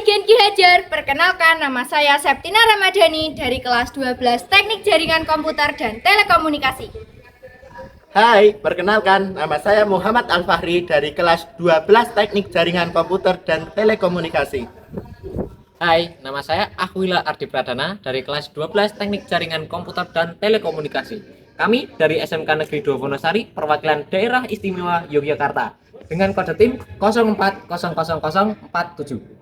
Genki Hajar, perkenalkan nama saya Septina Ramadhani dari kelas 12 Teknik Jaringan Komputer dan Telekomunikasi. Hai, perkenalkan nama saya Muhammad Al-Fahri dari kelas 12 Teknik Jaringan Komputer dan Telekomunikasi. Hai, nama saya Ahwila Ardi Pradana dari kelas 12 Teknik Jaringan Komputer dan Telekomunikasi. Kami dari SMK Negeri 2 Wonosari, perwakilan Daerah Istimewa Yogyakarta dengan kode tim 04000047.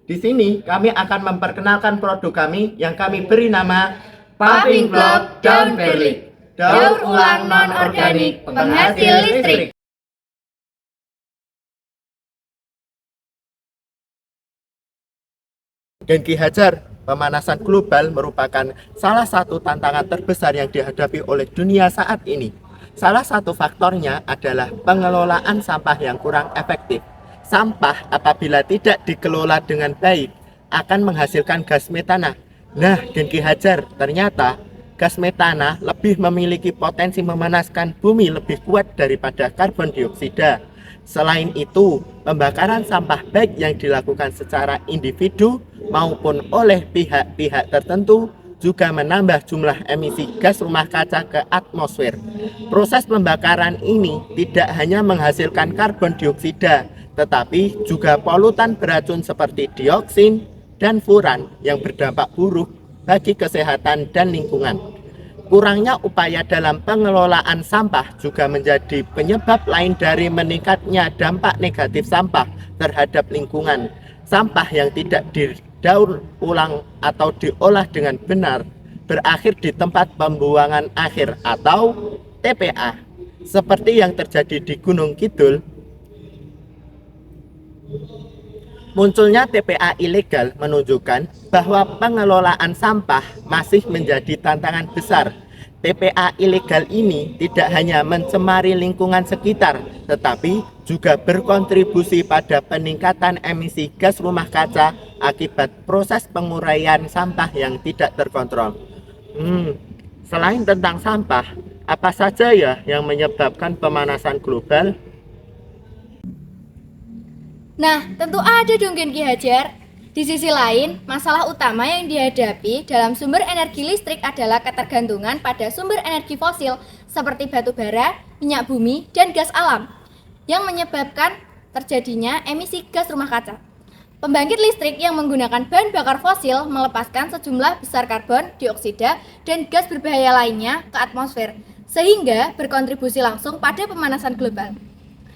Di sini kami akan memperkenalkan produk kami yang kami beri nama Puffing Block Daun Perlik, daur ulang non-organik penghasil listrik. Genki Hajar, pemanasan global merupakan salah satu tantangan terbesar yang dihadapi oleh dunia saat ini. Salah satu faktornya adalah pengelolaan sampah yang kurang efektif. Sampah apabila tidak dikelola dengan baik akan menghasilkan gas metana. Nah, Genki Hajar, ternyata gas metana lebih memiliki potensi memanaskan bumi lebih kuat daripada karbon dioksida. Selain itu, pembakaran sampah baik yang dilakukan secara individu maupun oleh pihak-pihak tertentu juga menambah jumlah emisi gas rumah kaca ke atmosfer. Proses pembakaran ini tidak hanya menghasilkan karbon dioksida, tetapi juga polutan beracun seperti dioksin dan furan yang berdampak buruk bagi kesehatan dan lingkungan. Kurangnya upaya dalam pengelolaan sampah juga menjadi penyebab lain dari meningkatnya dampak negatif sampah terhadap lingkungan. Sampah yang tidak didaur ulang atau diolah dengan benar berakhir di tempat pembuangan akhir atau TPA, seperti yang terjadi di Gunung Kidul. Munculnya TPA ilegal menunjukkan bahwa pengelolaan sampah masih menjadi tantangan besar. TPA ilegal ini tidak hanya mencemari lingkungan sekitar, tetapi juga berkontribusi pada peningkatan emisi gas rumah kaca akibat proses penguraian sampah yang tidak terkontrol. Selain tentang sampah, apa saja ya yang menyebabkan pemanasan global? Nah, tentu ada dong Genki Hajar. Di sisi lain, masalah utama yang dihadapi dalam sumber energi listrik adalah ketergantungan pada sumber energi fosil seperti batu bara, minyak bumi, dan gas alam yang menyebabkan terjadinya emisi gas rumah kaca. Pembangkit listrik yang menggunakan bahan bakar fosil melepaskan sejumlah besar karbon dioksida dan gas berbahaya lainnya ke atmosfer, sehingga berkontribusi langsung pada pemanasan global.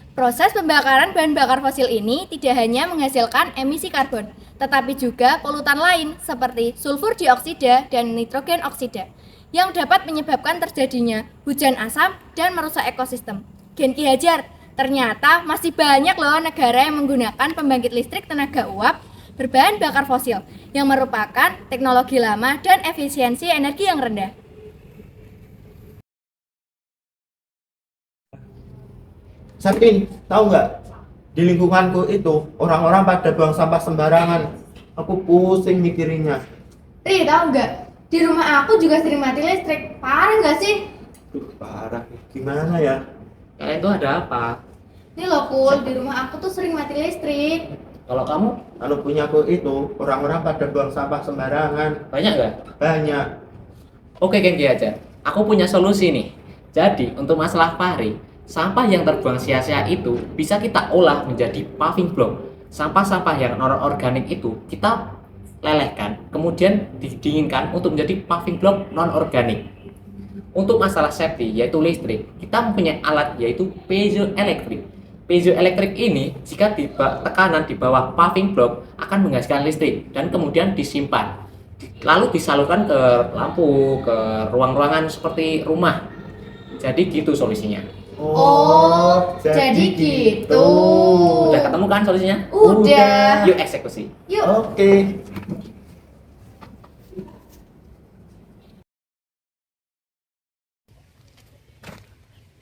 Proses pembakaran bahan bakar fosil ini tidak hanya menghasilkan emisi karbon, tetapi juga polutan lain seperti sulfur dioksida dan nitrogen oksida yang dapat menyebabkan terjadinya hujan asam dan merusak ekosistem. Genki Hajar, ternyata masih banyak loh negara yang menggunakan pembangkit listrik tenaga uap berbahan bakar fosil yang merupakan teknologi lama dan efisiensi energi yang rendah. Sapin, tahu nggak? Di lingkunganku itu orang-orang pada buang sampah sembarangan. Aku pusing mikirinnya. Tahu nggak? Di rumah aku juga sering mati listrik. Parah nggak sih? Parah. Gimana ya? Kalian tuh ada apa? Nih loh Kul, di rumah aku tuh sering mati listrik. Kalau kamu Kalau punyaku itu orang-orang pada buang sampah sembarangan. banyak nggak? Banyak. Oke Genki Hajar, aku punya solusi nih. Jadi untuk masalah Fahri, sampah yang terbuang sia-sia itu bisa kita olah menjadi paving block. Sampah-sampah yang non-organik itu kita lelehkan, kemudian didinginkan untuk menjadi paving block non-organik. Untuk masalah safety, yaitu listrik, kita mempunyai alat yaitu piezoelektrik. Piezoelektrik ini jika tekanan di bawah paving block akan menghasilkan listrik dan kemudian disimpan. Lalu disalurkan ke lampu, ke ruang-ruangan seperti rumah. Jadi gitu solusinya. Oh, jadi gitu. Udah ketemu kan solusinya? Udah. Yuk eksekusi. Yuk. Oke.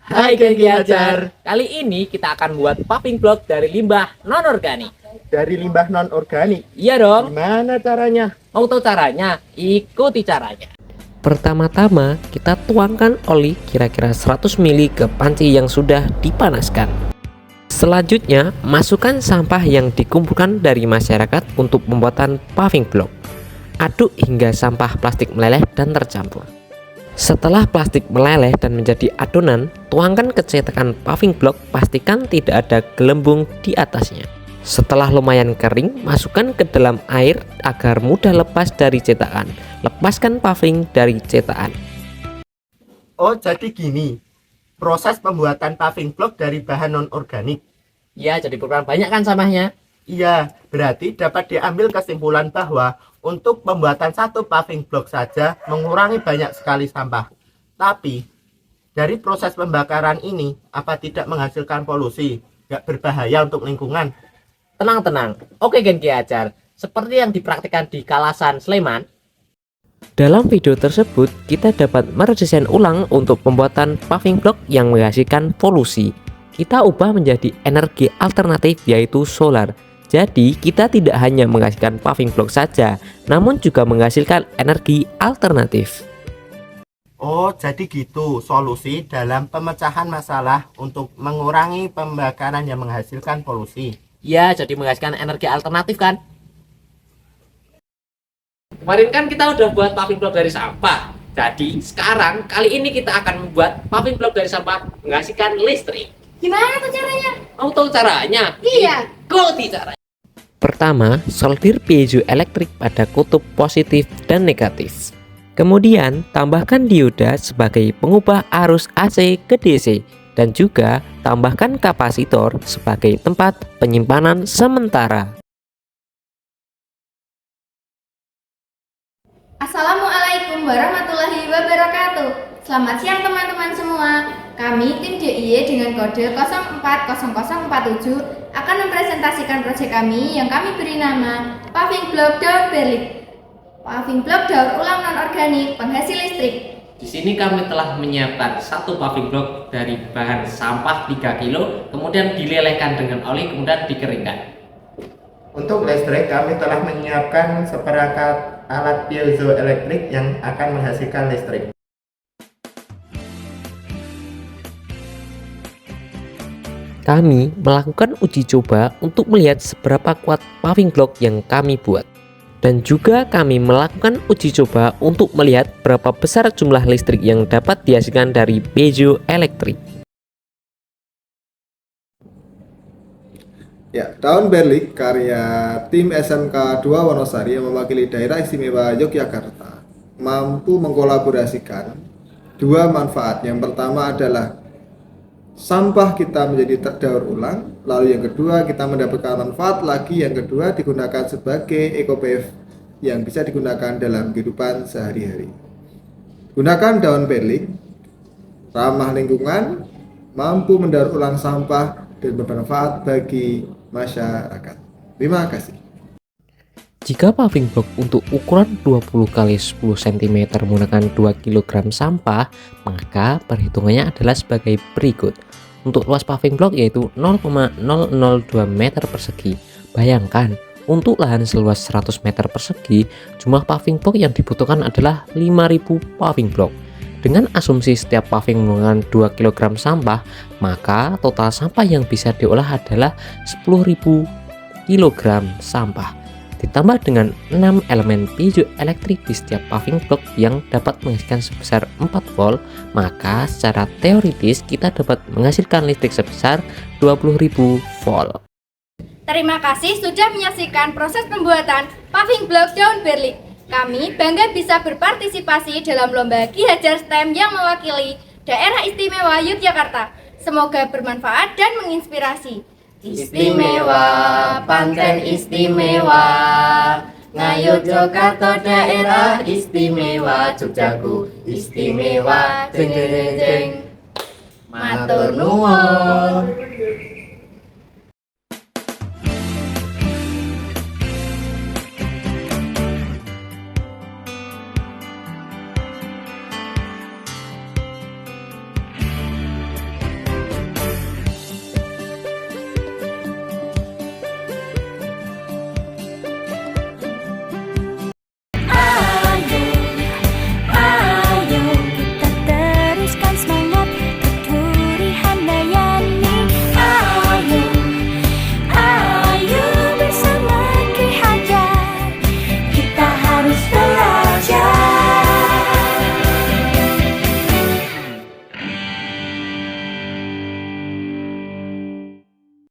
Hai Genki Hajar. Kali ini kita akan buat paving block dari limbah non-organik. Dari limbah non-organik. Iya dong. Gimana caranya? Mau tahu caranya? Ikuti caranya. Pertama-tama, kita tuangkan oli kira-kira 100 ml ke panci yang sudah dipanaskan. Selanjutnya, masukkan sampah yang dikumpulkan dari masyarakat untuk pembuatan paving block. Aduk hingga sampah plastik meleleh dan tercampur. Setelah plastik meleleh dan menjadi adonan, tuangkan ke cetakan paving block, pastikan tidak ada gelembung di atasnya. Setelah lumayan kering, masukkan ke dalam air agar mudah lepas dari cetakan. Lepaskan paving dari cetakan. Oh, jadi gini. Proses pembuatan paving block dari bahan non-organik. Ya, jadi berkurang banyak kan sampahnya? Iya, berarti dapat diambil kesimpulan bahwa untuk pembuatan satu paving block saja mengurangi banyak sekali sampah. Tapi, dari proses pembakaran ini, apa tidak menghasilkan polusi? Gak berbahaya untuk lingkungan? Tenang. Oke Gen Ki Hajar, seperti yang dipraktikkan di Kalasan Sleman. Dalam video tersebut, kita dapat meredesain ulang untuk pembuatan paving block yang menghasilkan polusi. Kita ubah menjadi energi alternatif yaitu solar. Jadi, kita tidak hanya menghasilkan paving block saja, namun juga menghasilkan energi alternatif. Oh, jadi gitu solusi dalam pemecahan masalah untuk mengurangi pembakaran yang menghasilkan polusi. Ya, jadi menghasilkan energi alternatif kan? Kemarin kan kita udah buat paving block dari sampah. Jadi sekarang kali ini kita akan membuat paving block dari sampah menghasilkan listrik. Gimana tuh caranya? Mau tahu caranya? Iya. Ikuti caranya. Pertama, solder piezoelektrik pada kutub positif dan negatif. Kemudian, tambahkan dioda sebagai pengubah arus AC ke DC. Dan juga tambahkan kapasitor sebagai tempat penyimpanan sementara. Assalamualaikum warahmatullahi wabarakatuh. Selamat siang teman-teman semua. Kami tim DIY dengan kode 040047 akan mempresentasikan proyek kami yang kami beri nama Paving Block Daur Berlik. Paving Block daur ulang non-organik penghasil listrik. Di sini kami telah menyiapkan satu paving block dari bahan sampah 3 kilo, kemudian dilelehkan dengan oli, kemudian dikeringkan. Untuk listrik, kami telah menyiapkan seperangkat alat piezoelektrik yang akan menghasilkan listrik. Kami melakukan uji coba untuk melihat seberapa kuat paving block yang kami buat. Dan juga kami melakukan uji coba untuk melihat berapa besar jumlah listrik yang dapat dihasilkan dari piezoelektrik. Ya, Daur Berlik karya tim SMK 2 Wonosari yang mewakili daerah istimewa Yogyakarta mampu mengkolaborasikan dua manfaat. Yang pertama adalah sampah kita menjadi terdaur ulang, lalu yang kedua kita mendapatkan manfaat lagi, yang kedua digunakan sebagai eco-pave yang bisa digunakan dalam kehidupan sehari-hari. Gunakan daun berlik, ramah lingkungan, mampu mendaur ulang sampah dan bermanfaat bagi masyarakat. Terima kasih. Jika paving block untuk ukuran 20 x 10 cm menggunakan 2 kg sampah, maka perhitungannya adalah sebagai berikut. Untuk luas paving block yaitu 0,002 meter persegi. Bayangkan, untuk lahan seluas 100 meter persegi, jumlah paving block yang dibutuhkan adalah 5.000 paving block. Dengan asumsi setiap paving menggunakan 2 kg sampah, maka total sampah yang bisa diolah adalah 10.000 kg sampah. Ditambah dengan 6 elemen piezoelektrik di setiap paving block yang dapat menghasilkan sebesar 4 volt, maka secara teoritis kita dapat menghasilkan listrik sebesar 20.000 volt. Terima kasih sudah menyaksikan proses pembuatan paving block Daur Berlik. Kami bangga bisa berpartisipasi dalam lomba Ki Hajar STEM yang mewakili daerah istimewa Yogyakarta. Semoga bermanfaat dan menginspirasi. Istimewa, pancen istimewa, ngayo Yogyakarta daerah istimewa, Jogjaku istimewa, jeng jeng jeng, matur nuwun.